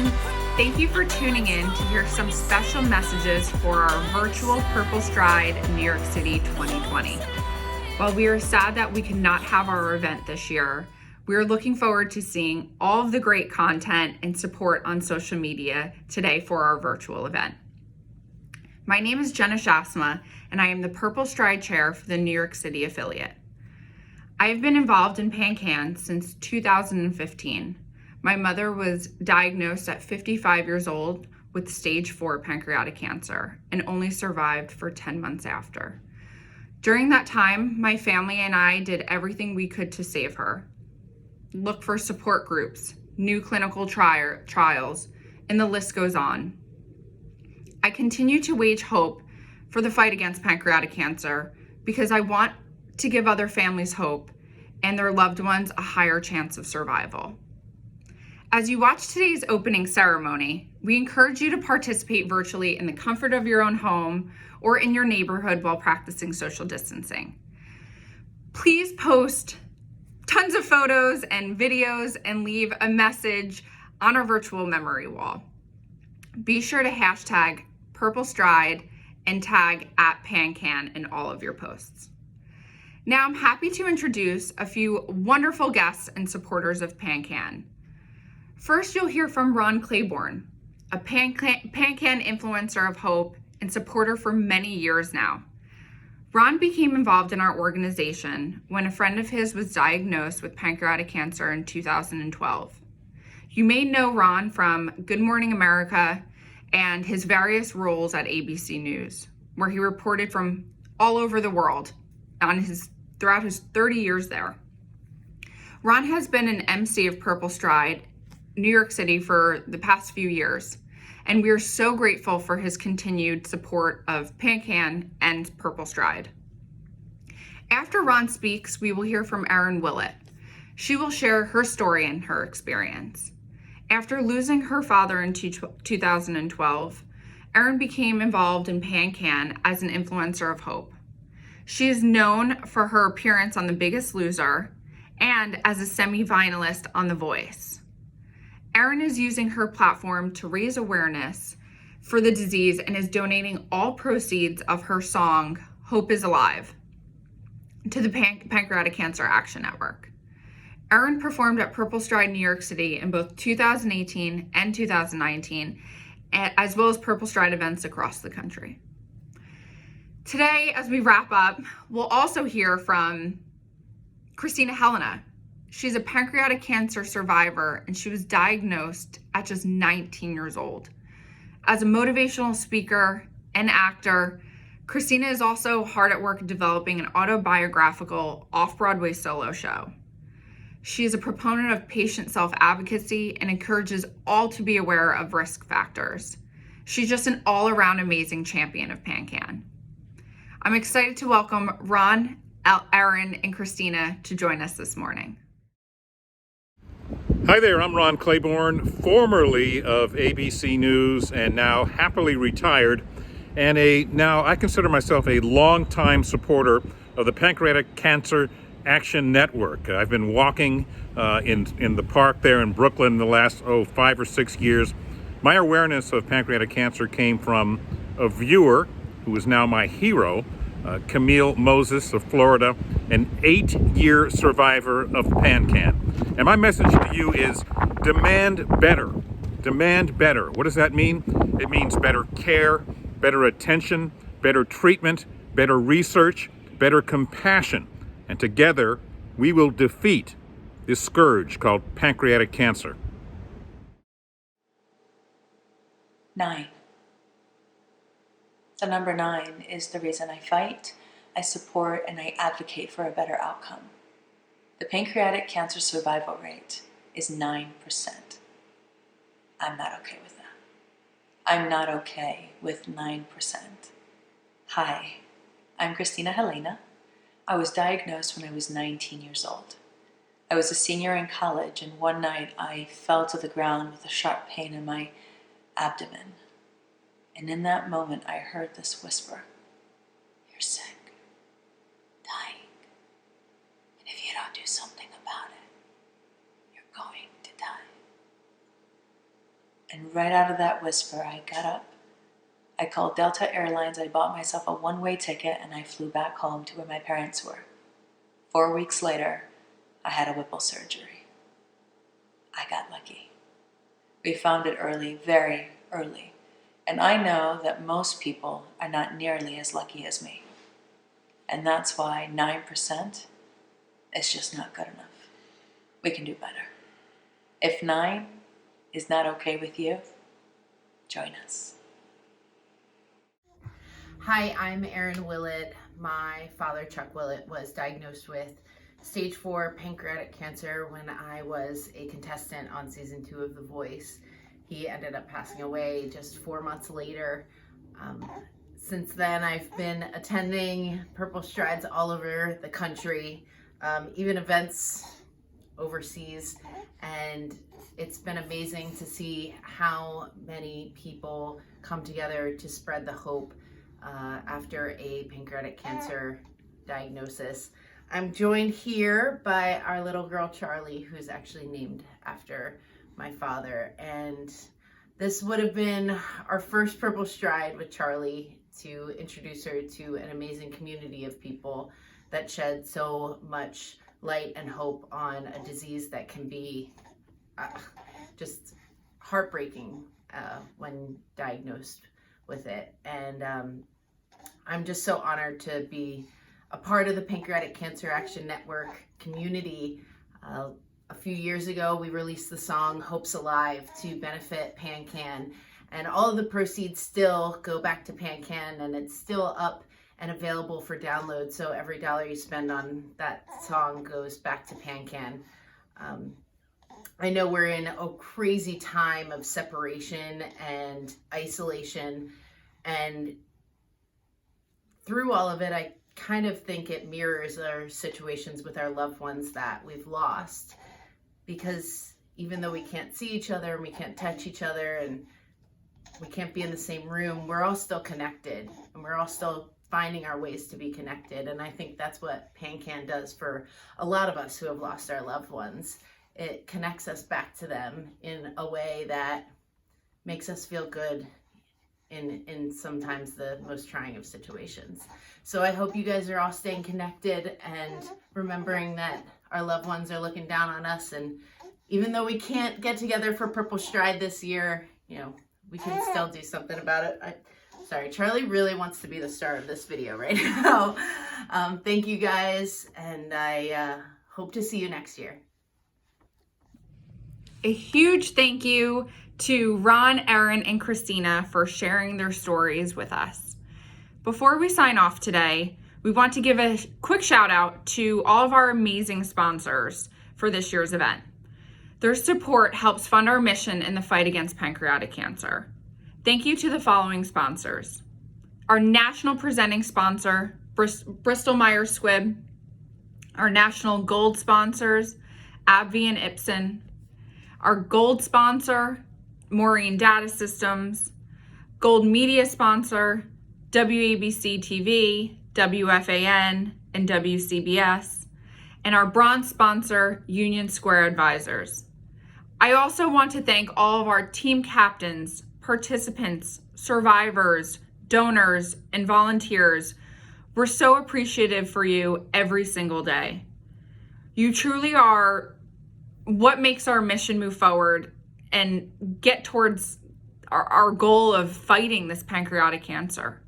everyone. Thank you for tuning in to hear some special messages for our virtual PurpleStride New York City 2020. While we are sad that we could not have our event this year, we are looking forward to seeing all of the great content and support on social media today for our virtual event. My name is Jenna Shasma, and I am the PurpleStride Chair for the New York City affiliate. I have been involved in PanCan since 2015. My mother was diagnosed at 55 years old with stage 4 pancreatic cancer and only survived for 10 months after. During that time, my family and I did everything we could to save her. Look for support groups, new clinical trials, and the list goes on. I continue to wage hope for the fight against pancreatic cancer because I want to give other families hope and their loved ones a higher chance of survival. As you watch today's opening ceremony, we encourage you to participate virtually in the comfort of your own home or in your neighborhood while practicing social distancing. Please post tons of photos and videos and leave a message on our virtual memory wall. Be sure to hashtag PurpleStride and tag @PanCan in all of your posts. Now I'm happy to introduce a few wonderful guests and supporters of PanCan. First, you'll hear from Ron Claiborne, a PanCan influencer of hope and supporter for many years now. Ron became involved in our organization when a friend of his was diagnosed with pancreatic cancer in 2012. You may know Ron from Good Morning America and his various roles at ABC News, where he reported from all over the world throughout his 30 years there. Ron has been an MC of PurpleStride New York City for the past few years, and we are so grateful for his continued support of PanCan and PurpleStride. After Ron speaks, we will hear from Erin Willett. She will share her story and her experience. After losing her father in 2012, Erin became involved in PanCan as an influencer of hope. She is known for her appearance on The Biggest Loser and as a semi-finalist on The Voice. Erin is using her platform to raise awareness for the disease and is donating all proceeds of her song, Hope is Alive, to the Pancreatic Cancer Action Network. Erin performed at PurpleStride New York City in both 2018 and 2019, as well as PurpleStride events across the country. Today, as we wrap up, we'll also hear from Christina Helena. She's a pancreatic cancer survivor, and she was diagnosed at just 19 years old. As a motivational speaker and actor, Christina is also hard at work developing an autobiographical off-Broadway solo show. She is a proponent of patient self-advocacy and encourages all to be aware of risk factors. She's just an all-around amazing champion of PanCan. I'm excited to welcome Ron, Erin, and Christina to join us this morning. Hi there, I'm Ron Claiborne, formerly of ABC News and now happily retired, and now I consider myself a longtime supporter of the Pancreatic Cancer Action Network. I've been walking in the park there in Brooklyn the last 5 or 6 years. My awareness of pancreatic cancer came from a viewer who is now my hero, Camille Moses of Florida, an 8-year survivor of PanCan. And my message to you is demand better. Demand better. What does that mean? It means better care, better attention, better treatment, better research, better compassion. And together, we will defeat this scourge called pancreatic cancer. 9. The number 9 is the reason I fight, I support, and I advocate for a better outcome. The pancreatic cancer survival rate is 9%. I'm not okay with that. I'm not okay with 9%. Hi, I'm Christina Helena. I was diagnosed when I was 19 years old. I was a senior in college, and one night I fell to the ground with a sharp pain in my abdomen. And in that moment, I heard this whisper, "You're sick, dying, and if you don't do something about it, you're going to die." And right out of that whisper, I got up. I called Delta Airlines, I bought myself a one-way ticket, and I flew back home to where my parents were. 4 weeks later, I had a Whipple surgery. I got lucky. We found it early, very early. And I know that most people are not nearly as lucky as me. And that's why 9% is just not good enough. We can do better. If 9 is not okay with you, join us. Hi, I'm Erin Willett. My father, Chuck Willett, was diagnosed with stage 4 pancreatic cancer when I was a contestant on season 2 of The Voice. He ended up passing away just 4 months later. Since then, I've been attending Purple Strides all over the country, even events overseas, and it's been amazing to see how many people come together to spread the hope after a pancreatic cancer diagnosis. I'm joined here by our little girl Charlie, who's actually named after my father, and this would have been our first Purple Stride with Charlie to introduce her to an amazing community of people that shed so much light and hope on a disease that can be just heartbreaking when diagnosed with it. And I'm just so honored to be a part of the Pancreatic Cancer Action Network community. A few years ago, we released the song Hope's Alive to benefit PanCan, and all of the proceeds still go back to PanCan, and it's still up and available for download, so every dollar you spend on that song goes back to PanCan. I know we're in a crazy time of separation and isolation, and through all of it, I kind of think it mirrors our situations with our loved ones that we've lost, because even though we can't see each other and we can't touch each other and we can't be in the same room, we're all still connected, and we're all still finding our ways to be connected. And I think that's what PanCan does for a lot of us who have lost our loved ones. It connects us back to them in a way that makes us feel good in sometimes the most trying of situations. So I hope you guys are all staying connected and remembering that our loved ones are looking down on us. And even though we can't get together for Purple Stride this year, you know, we can still do something about it. Sorry, Charlie really wants to be the star of this video right now. Thank you guys, and I hope to see you next year. A huge thank you to Ron, Erin, and Christina for sharing their stories with us. Before we sign off today, we want to give a quick shout out to all of our amazing sponsors for this year's event. Their support helps fund our mission in the fight against pancreatic cancer. Thank you to the following sponsors: our national presenting sponsor, Bristol Myers Squibb; our national gold sponsors, AbbVie and Ipsen; our gold sponsor, Maureen Data Systems; gold media sponsor, WABC TV, WFAN, and WCBS; and our bronze sponsor, Union Square Advisors. I also want to thank all of our team captains, participants, survivors, donors, and volunteers. We're so appreciative for you every single day. You truly are what makes our mission move forward and get towards our goal of fighting this pancreatic cancer.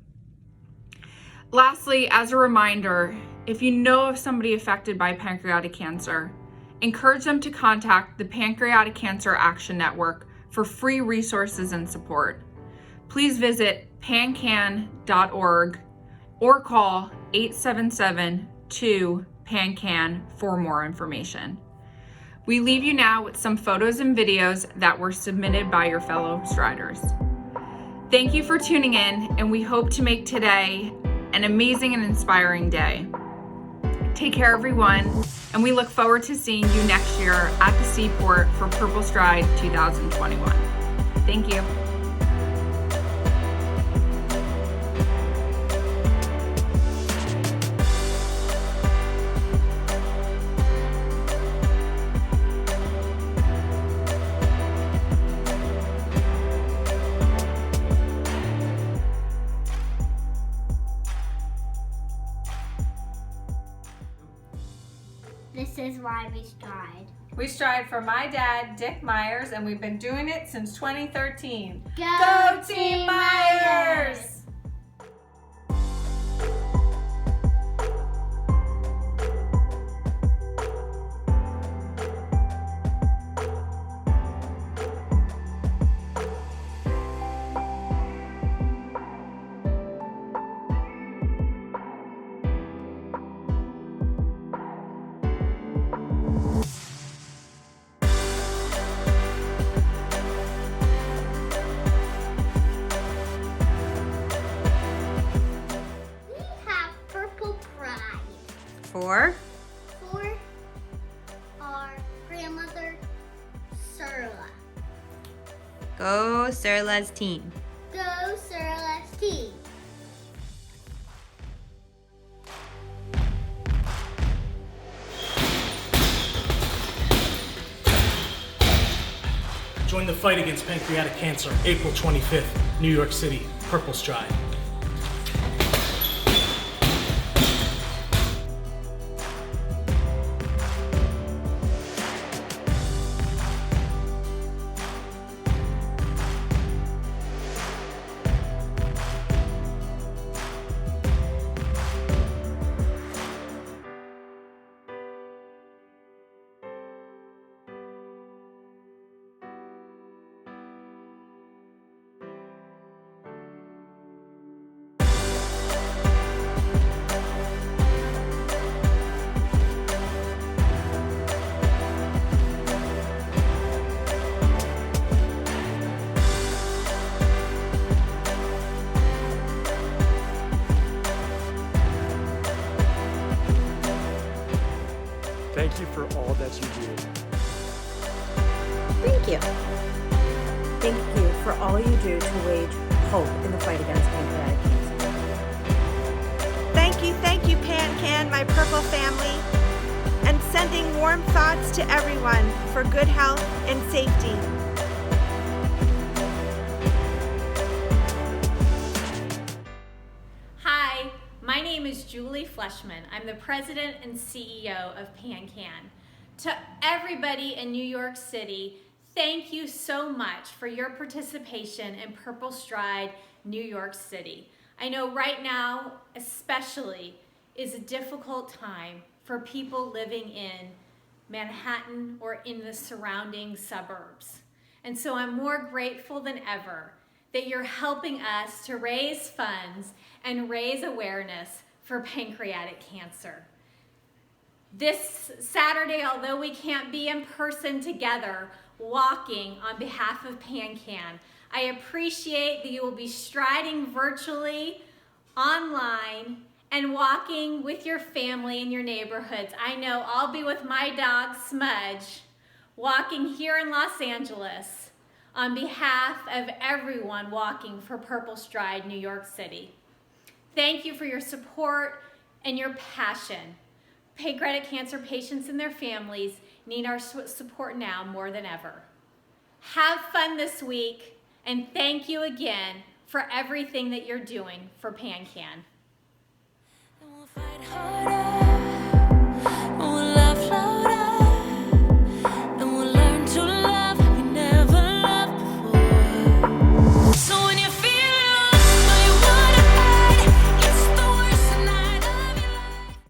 Lastly, as a reminder, if you know of somebody affected by pancreatic cancer, encourage them to contact the Pancreatic Cancer Action Network for free resources and support. Please visit pancan.org or call 877-2-PANCAN for more information. We leave you now with some photos and videos that were submitted by your fellow Striders. Thank you for tuning in, and we hope to make today an amazing and inspiring day. Take care, everyone, and we look forward to seeing you next year at the Seaport for Purple Stride 2021. Thank you. why we stride. We stride for my dad, Dick Myers, and we've been doing it since 2013. Go Team Myers! For our grandmother, Surla. Go Surla's team. Go Surla's team. Join the fight against pancreatic cancer, April 25th, New York City, PurpleStride. Thank you for all that you do. Thank you. Thank you for all you do to wage hope in the fight against pancreatic cancer. Thank you, PanCan, my Purple family, and sending warm thoughts to everyone for good health and safety. Hi, my name is Julie Fleshman. I'm the president and CEO of PanCan. To everybody in New York City, thank you so much for your participation in PurpleStride New York City. I know right now, especially, is a difficult time for people living in Manhattan or in the surrounding suburbs. And so I'm more grateful than ever that you're helping us to raise funds and raise awareness for pancreatic cancer. This Saturday, although we can't be in person together, walking on behalf of PanCan, I appreciate that you will be striding virtually, online, and walking with your family in your neighborhoods. I know I'll be with my dog, Smudge, walking here in Los Angeles on behalf of everyone walking for PurpleStride New York City. Thank you for your support and your passion. Pancreatic cancer patients and their families need our support now more than ever. Have fun this week, and thank you again for everything that you're doing for PanCan. And we'll fight harder.